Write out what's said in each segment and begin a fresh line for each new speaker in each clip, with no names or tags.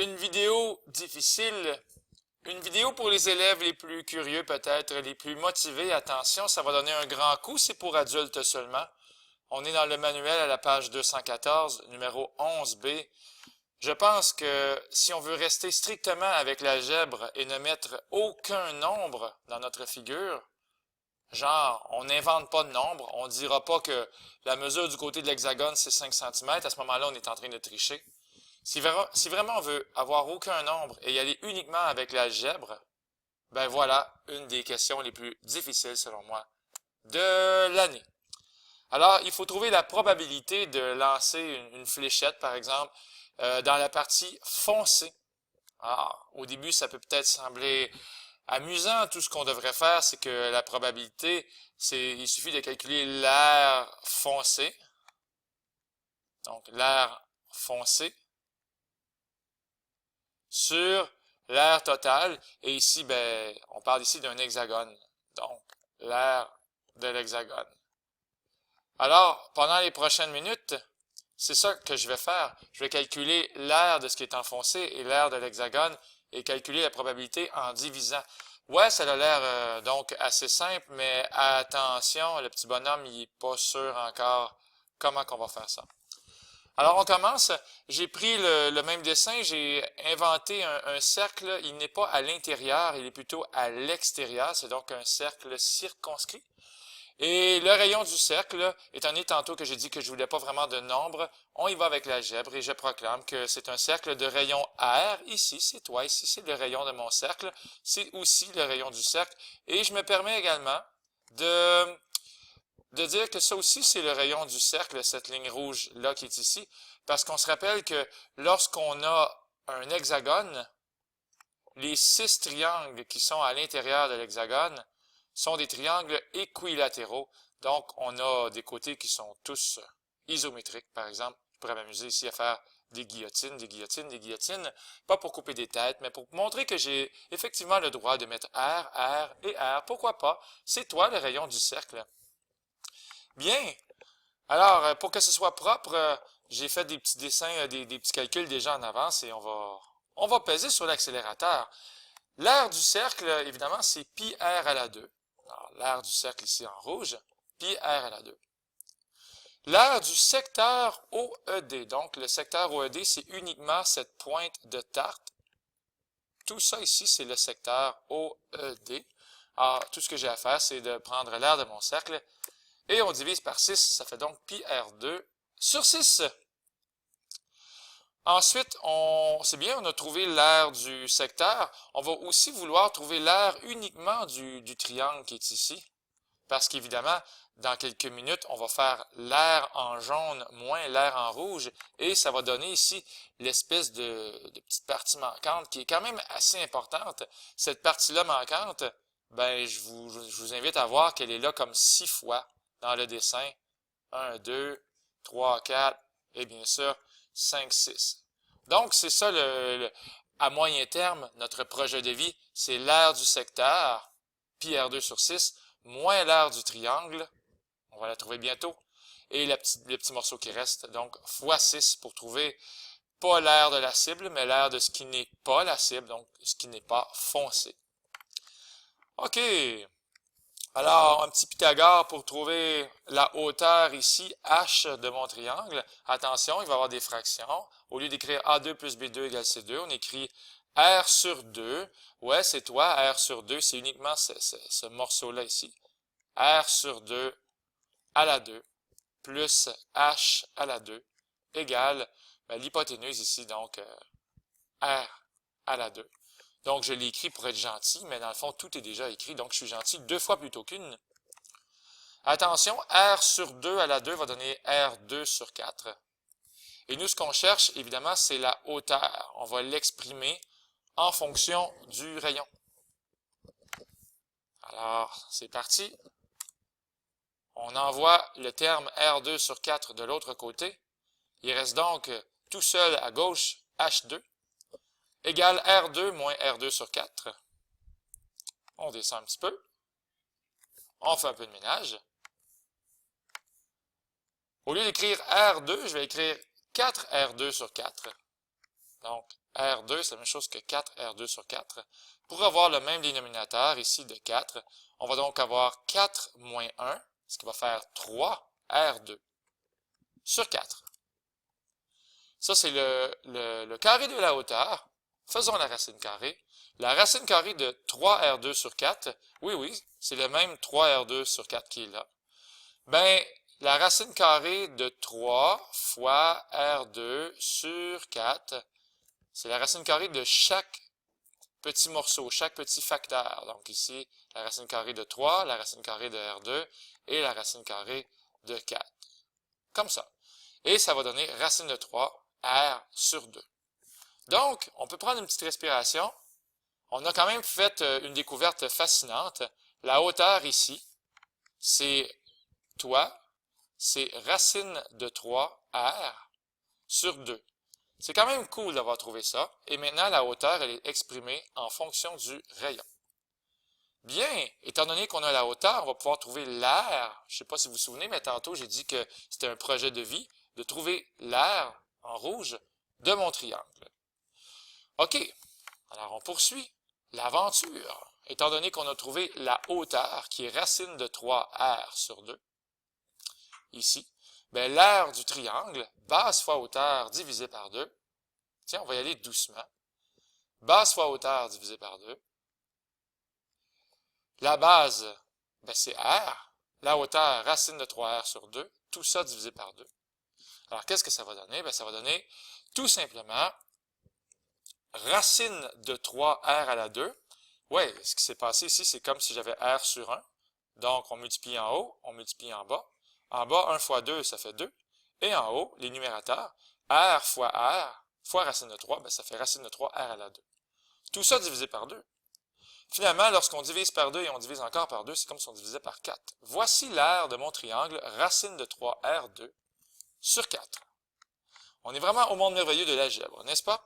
Une vidéo difficile, une vidéo pour les élèves les plus curieux peut-être, les plus motivés. Attention, ça va donner un grand coup, c'est pour adultes seulement. On est dans le manuel à la page 214, numéro 11B. Je pense que si on veut rester strictement avec l'algèbre et ne mettre aucun nombre dans notre figure, genre, on n'invente pas de nombre, on ne dira pas que la mesure du côté de l'hexagone c'est 5 cm, à ce moment-là on est en train de tricher. Si vraiment on veut avoir aucun nombre et y aller uniquement avec l'algèbre, ben voilà une des questions les plus difficiles selon moi de l'année. Alors, il faut trouver la probabilité de lancer une fléchette, par exemple, dans la partie foncée. Alors, au début, ça peut peut-être sembler amusant. Tout ce qu'on devrait faire, c'est que la probabilité, il suffit de calculer l'air foncé. Donc, l'air foncé sur l'aire total. Et ici, ben, on parle ici d'un hexagone. Donc, l'aire de l'hexagone. Alors, pendant les prochaines minutes, c'est ça que je vais faire. Je vais calculer l'aire de ce qui est enfoncé et l'aire de l'hexagone et calculer la probabilité en divisant. Ouais, ça a l'air donc assez simple, mais attention, le petit bonhomme, il est pas sûr encore comment qu'on va faire ça. Alors, on commence. J'ai pris le même dessin, j'ai inventé un cercle. Il n'est pas à l'intérieur, il est plutôt à l'extérieur. C'est donc un cercle circonscrit. Et le rayon du cercle, étant donné tantôt que j'ai dit que je voulais pas vraiment de nombre, on y va avec l'algèbre et je proclame que c'est un cercle de rayon R. Ici, c'est toi. Ici, c'est le rayon de mon cercle. C'est aussi le rayon du cercle. Et je me permets également de dire que ça aussi, c'est le rayon du cercle, cette ligne rouge-là qui est ici, parce qu'on se rappelle que lorsqu'on a un hexagone, les 6 triangles qui sont à l'intérieur de l'hexagone sont des triangles équilatéraux. Donc, on a des côtés qui sont tous isométriques, par exemple. Je pourrais m'amuser ici à faire des guillotines, des guillotines, des guillotines, pas pour couper des têtes, mais pour montrer que j'ai effectivement le droit de mettre R, R et R. Pourquoi pas? C'est toi le rayon du cercle. Bien. Alors, pour que ce soit propre, j'ai fait des petits dessins, des petits calculs déjà en avance et on va peser sur l'accélérateur. L'aire du cercle, évidemment, c'est pi r à la 2. Alors, l'aire du cercle ici en rouge, pi r à la 2. L'aire du secteur OED, donc le secteur OED, c'est uniquement cette pointe de tarte. Tout ça ici, c'est le secteur OED. Alors, tout ce que j'ai à faire, c'est de prendre l'aire de mon cercle et on divise par 6, ça fait donc pi r2 sur 6. Ensuite, c'est bien, on a trouvé l'aire du secteur. On va aussi vouloir trouver l'aire uniquement du triangle qui est ici. Parce qu'évidemment, dans quelques minutes, on va faire l'aire en jaune moins l'aire en rouge. Et ça va donner ici l'espèce de petite partie manquante qui est quand même assez importante. Cette partie-là manquante, ben, je vous invite à voir qu'elle est là comme 6 fois dans le dessin. 1, 2, 3, 4 et bien sûr 5, 6. Donc, c'est ça, à moyen terme, notre projet de vie, c'est l'aire du secteur, pi r2 sur 6, moins l'aire du triangle, on va la trouver bientôt, et le petit morceau qui reste, donc fois 6 pour trouver pas l'aire de la cible, mais l'aire de ce qui n'est pas la cible, donc ce qui n'est pas foncé. OK. Alors, un petit Pythagore pour trouver la hauteur ici, h de mon triangle. Attention, il va y avoir des fractions. Au lieu d'écrire A2 plus B2 égale C2, on écrit R sur 2. Ouais, c'est toi, R sur 2, c'est uniquement ce morceau-là ici. R sur 2 à la 2 plus h à la 2 égale l'hypoténuse ici, donc R à la 2. Donc, je l'ai écrit pour être gentil, mais dans le fond, tout est déjà écrit, donc je suis gentil 2 fois plutôt qu'une. Attention, R sur 2 à la 2 va donner R2 sur 4. Et nous, ce qu'on cherche, évidemment, c'est la hauteur. On va l'exprimer en fonction du rayon. Alors, c'est parti. On envoie le terme R2 sur 4 de l'autre côté. Il reste donc tout seul à gauche H2. Égale R2 moins R2 sur 4. On descend un petit peu. On fait un peu de ménage. Au lieu d'écrire R2, je vais écrire 4R2 sur 4. Donc, R2, c'est la même chose que 4R2 sur 4. Pour avoir le même dénominateur ici de 4, on va donc avoir 4 moins 1, ce qui va faire 3R2 sur 4. Ça, c'est le carré de la hauteur. Faisons la racine carrée. La racine carrée de 3R2 sur 4, oui, c'est le même 3R2 sur 4 qui est là. Ben, la racine carrée de 3 fois R2 sur 4, c'est la racine carrée de chaque petit morceau, chaque petit facteur. Donc ici, la racine carrée de 3, la racine carrée de R2 et la racine carrée de 4. Comme ça. Et ça va donner racine de 3, R sur 2. Donc, on peut prendre une petite respiration. On a quand même fait une découverte fascinante. La hauteur ici, c'est toi, c'est racine de 3 R sur 2. C'est quand même cool d'avoir trouvé ça. Et maintenant, la hauteur, elle est exprimée en fonction du rayon. Bien, étant donné qu'on a la hauteur, on va pouvoir trouver l'aire. Je ne sais pas si vous vous souvenez, mais tantôt, j'ai dit que c'était un projet de vie, de trouver l'aire en rouge de mon triangle. OK, alors on poursuit l'aventure. Étant donné qu'on a trouvé la hauteur, qui est racine de 3R sur 2, ici, ben, l'aire du triangle, base fois hauteur divisé par 2. Tiens, on va y aller doucement. Base fois hauteur divisé par 2. La base, ben, c'est R. La hauteur, racine de 3R sur 2. Tout ça divisé par 2. Alors, qu'est-ce que ça va donner? Ben, ça va donner tout simplement racine de 3R à la 2. Ouais, ce qui s'est passé ici, c'est comme si j'avais R sur 1. Donc, on multiplie en haut, on multiplie en bas. En bas, 1 fois 2, ça fait 2. Et en haut, les numérateurs, R fois racine de 3, ben, ça fait racine de 3R à la 2. Tout ça divisé par 2. Finalement, lorsqu'on divise par 2 et on divise encore par 2, c'est comme si on divisait par 4. Voici l'aire de mon triangle, racine de 3R2 sur 4. On est vraiment au monde merveilleux de l'algèbre, n'est-ce pas?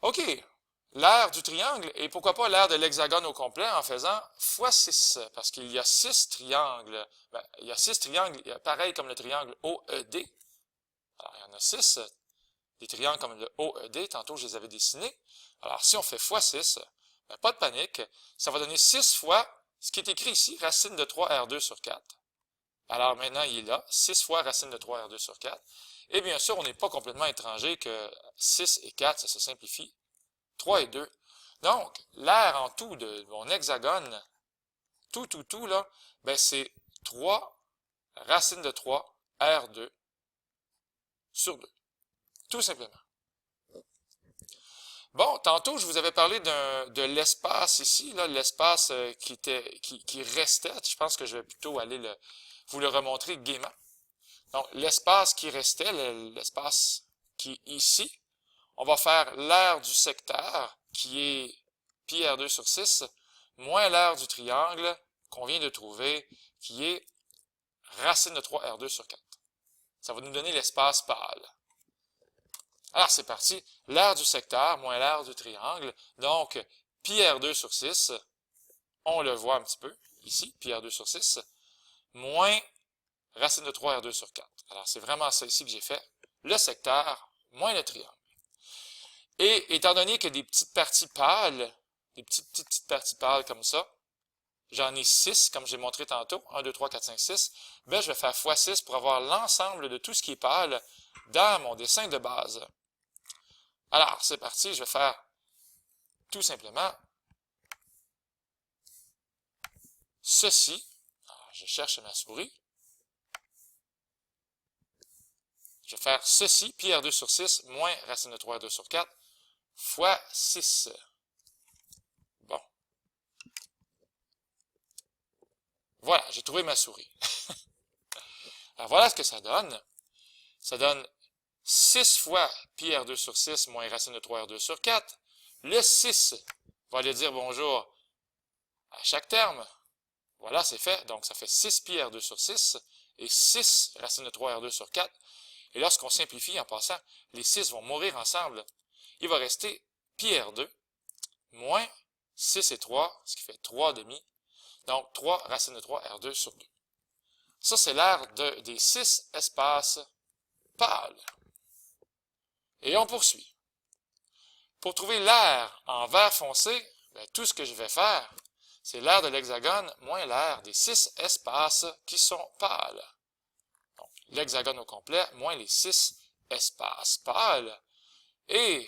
OK. L'aire du triangle, et pourquoi pas l'aire de l'hexagone au complet en faisant x6, parce qu'il y a 6 triangles. Ben, il y a 6 triangles, pareil comme le triangle OED. Alors, il y en a 6, des triangles comme le OED, tantôt je les avais dessinés. Alors, si on fait x6, ben, pas de panique, ça va donner 6 fois ce qui est écrit ici, racine de 3R2 sur 4. Alors maintenant, il est là, 6 fois racine de 3R2 sur 4. Et bien sûr, on n'est pas complètement étranger que 6 et 4, ça se simplifie. 3 et 2. Donc, l'aire en tout de mon hexagone, tout, là, ben c'est 3 racine de 3 R2 sur 2. Tout simplement. Bon, tantôt, je vous avais parlé de l'espace ici, là, l'espace qui restait. Je pense que je vais plutôt aller vous le remontrer gaiement. Donc, l'espace qui restait, l'espace qui est ici, on va faire l'aire du secteur, qui est pi R2 sur 6, moins l'aire du triangle qu'on vient de trouver, qui est racine de 3 R2 sur 4. Ça va nous donner l'espace pâle. Alors, c'est parti. L'aire du secteur moins l'aire du triangle. Donc, pi R2 sur 6, on le voit un petit peu, ici, pi R2 sur 6, moins racine de 3 R2 sur 4. Alors, c'est vraiment ça ici que j'ai fait. Le secteur moins le triangle. Et étant donné que des petites parties pâles, des petites parties pâles comme ça, j'en ai 6, comme j'ai montré tantôt, 1, 2, 3, 4, 5, 6, ben je vais faire x6 pour avoir l'ensemble de tout ce qui est pâle dans mon dessin de base. Alors, c'est parti, je vais faire tout simplement ceci. Alors, je cherche ma souris. Je vais faire ceci, pi R2 sur 6, moins racine de 3 R2 sur 4, fois 6. Bon. Voilà, j'ai trouvé ma souris. Alors, voilà ce que ça donne. Ça donne 6 fois pi R2 sur 6 moins racine de 3 R2 sur 4. Le 6 va aller dire bonjour à chaque terme. Voilà, c'est fait. Donc, ça fait 6 pi R2 sur 6 et 6 racine de 3 R2 sur 4. Et lorsqu'on simplifie en passant, les 6 vont mourir ensemble. Il va rester pi R2 moins 6 et 3, ce qui fait 3 demi. Donc, 3 racine de 3 R2 sur 2. Ça, c'est l'aire des 6 espaces pâles. Et on poursuit. Pour trouver l'aire en vert foncé, bien, tout ce que je vais faire, c'est l'aire de l'hexagone moins l'aire des 6 espaces qui sont pâles. Donc, l'hexagone au complet moins les 6 espaces pâles. Et,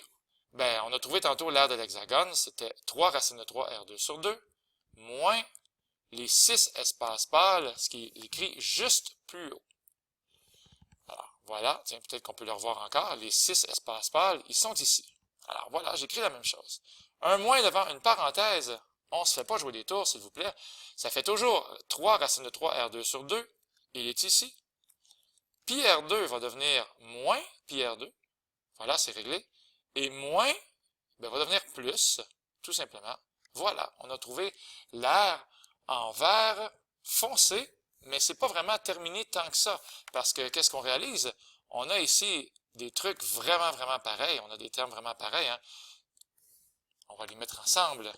ben, on a trouvé tantôt l'aire de l'hexagone, c'était 3 racine de 3 R2 sur 2, moins les 6 espaces pâles, ce qui est écrit juste plus haut. Alors, voilà, tiens, peut-être qu'on peut le revoir encore, les 6 espaces pâles, ils sont ici. Alors, voilà, j'écris la même chose. Un moins devant une parenthèse, on ne se fait pas jouer des tours, s'il vous plaît. Ça fait toujours 3 racine de 3 R2 sur 2, il est ici. Pi R2 va devenir moins pi R2, voilà, c'est réglé. Et moins, ben, va devenir plus, tout simplement. Voilà, on a trouvé l'aire en vert foncé, mais c'est pas vraiment terminé tant que ça. Parce que, qu'est-ce qu'on réalise? On a ici des trucs vraiment, vraiment pareils. On a des termes vraiment pareils, hein. On va les mettre ensemble.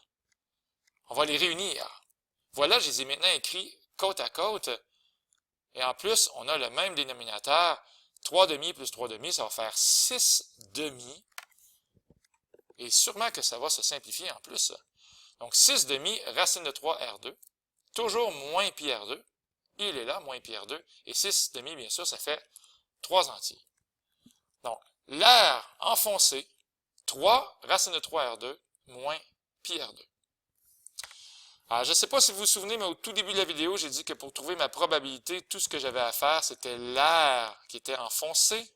On va les réunir. Voilà, je les ai maintenant écrits côte à côte. Et en plus, on a le même dénominateur. 3 demi plus 3 demi, ça va faire 6 demi. Et sûrement que ça va se simplifier en plus. Donc, 6 demi, racine de 3 R2. Toujours moins pi R2. Il est là, moins pi R2. Et 6 demi, bien sûr, ça fait 3 entiers. Donc, l'aire enfoncé, 3 racine de 3 R2 moins pi R2. Alors, je ne sais pas si vous vous souvenez, mais au tout début de la vidéo, j'ai dit que pour trouver ma probabilité, tout ce que j'avais à faire, c'était l'aire qui était enfoncé.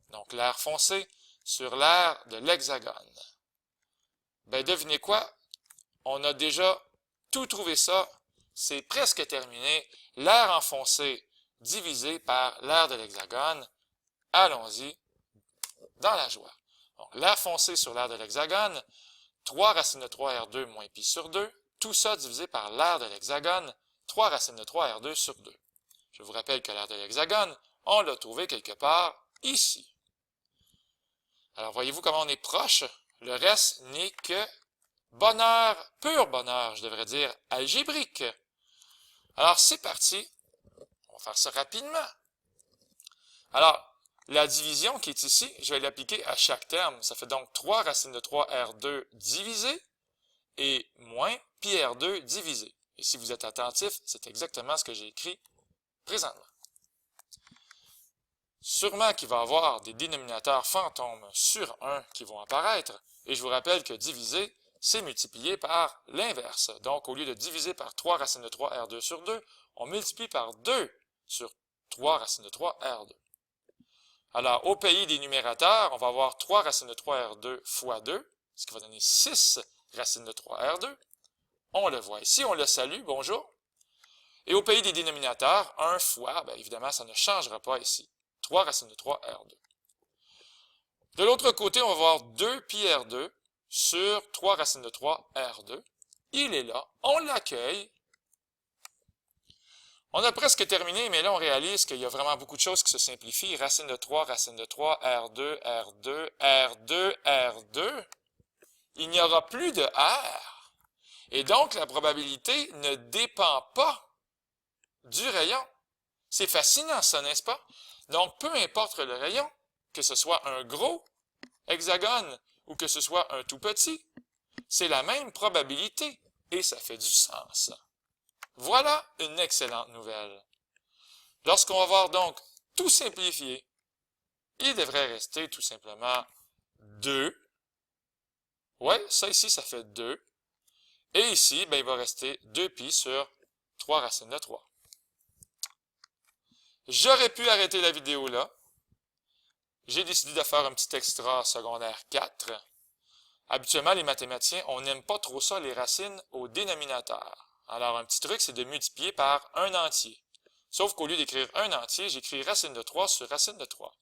Donc, l'aire foncé sur l'aire de l'hexagone. Ben, devinez quoi? On a déjà tout trouvé ça. C'est presque terminé. L'aire enfoncé divisé par l'aire de l'hexagone. Allons-y dans la joie. Donc, l'aire foncé sur l'aire de l'hexagone, 3 racine de 3 R2 moins pi sur 2, tout ça divisé par l'aire de l'hexagone, 3 racine de 3 R2 sur 2. Je vous rappelle que l'aire de l'hexagone, on l'a trouvé quelque part ici. Alors, voyez-vous comment on est proche? Le reste n'est que bonheur, pur bonheur, je devrais dire, algébrique. Alors, c'est parti. On va faire ça rapidement. Alors, la division qui est ici, je vais l'appliquer à chaque terme. Ça fait donc 3 racine de 3 R2 divisé et moins pi R2 divisé. Et si vous êtes attentif, c'est exactement ce que j'ai écrit présentement. Sûrement qu'il va y avoir des dénominateurs fantômes sur 1 qui vont apparaître. Et je vous rappelle que diviser, c'est multiplier par l'inverse. Donc, au lieu de diviser par 3 racine de 3 R2 sur 2, on multiplie par 2 sur 3 racine de 3 R2. Alors, au pays des numérateurs, on va avoir 3 racine de 3 R2 fois 2, ce qui va donner 6 racine de 3 R2. On le voit ici, on le salue, bonjour. Et au pays des dénominateurs, 1 fois, bien évidemment, ça ne changera pas ici. 3 racine de 3 R2. De l'autre côté, on va voir 2 pi R2 sur 3 racine de 3 R2. Il est là, on l'accueille. On a presque terminé, mais là, on réalise qu'il y a vraiment beaucoup de choses qui se simplifient. Racine de 3, R2, R2, R2, R2. Il n'y aura plus de R. Et donc, la probabilité ne dépend pas du rayon. C'est fascinant, ça, n'est-ce pas? Donc, peu importe le rayon, que ce soit un gros hexagone ou que ce soit un tout petit, c'est la même probabilité et ça fait du sens. Voilà une excellente nouvelle. Lorsqu'on va voir donc tout simplifier, il devrait rester tout simplement 2. Oui, ça ici, ça fait 2. Et ici, ben, il va rester 2pi sur 3 racine de 3. J'aurais pu arrêter la vidéo là. J'ai décidé de faire un petit extra secondaire 4. Habituellement, les mathématiciens, on n'aime pas trop ça, les racines au dénominateur. Alors, un petit truc, c'est de multiplier par un entier. Sauf qu'au lieu d'écrire un entier, j'écris racine de 3 sur racine de 3.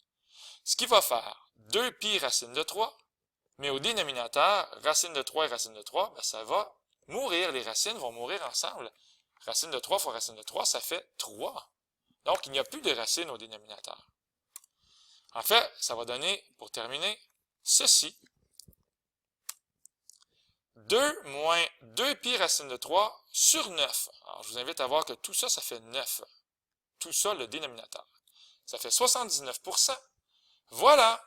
Ce qui va faire 2pi racine de 3, mais au dénominateur, racine de 3 et racine de 3, ben, ça va mourir. Les racines vont mourir ensemble. Racine de 3 fois racine de 3, ça fait 3. Donc, il n'y a plus de racine au dénominateur. En fait, ça va donner, pour terminer, ceci. 2 moins 2pi racine de 3 sur 9. Alors, je vous invite à voir que tout ça, ça fait 9. Tout ça, le dénominateur. Ça fait 79%. Voilà!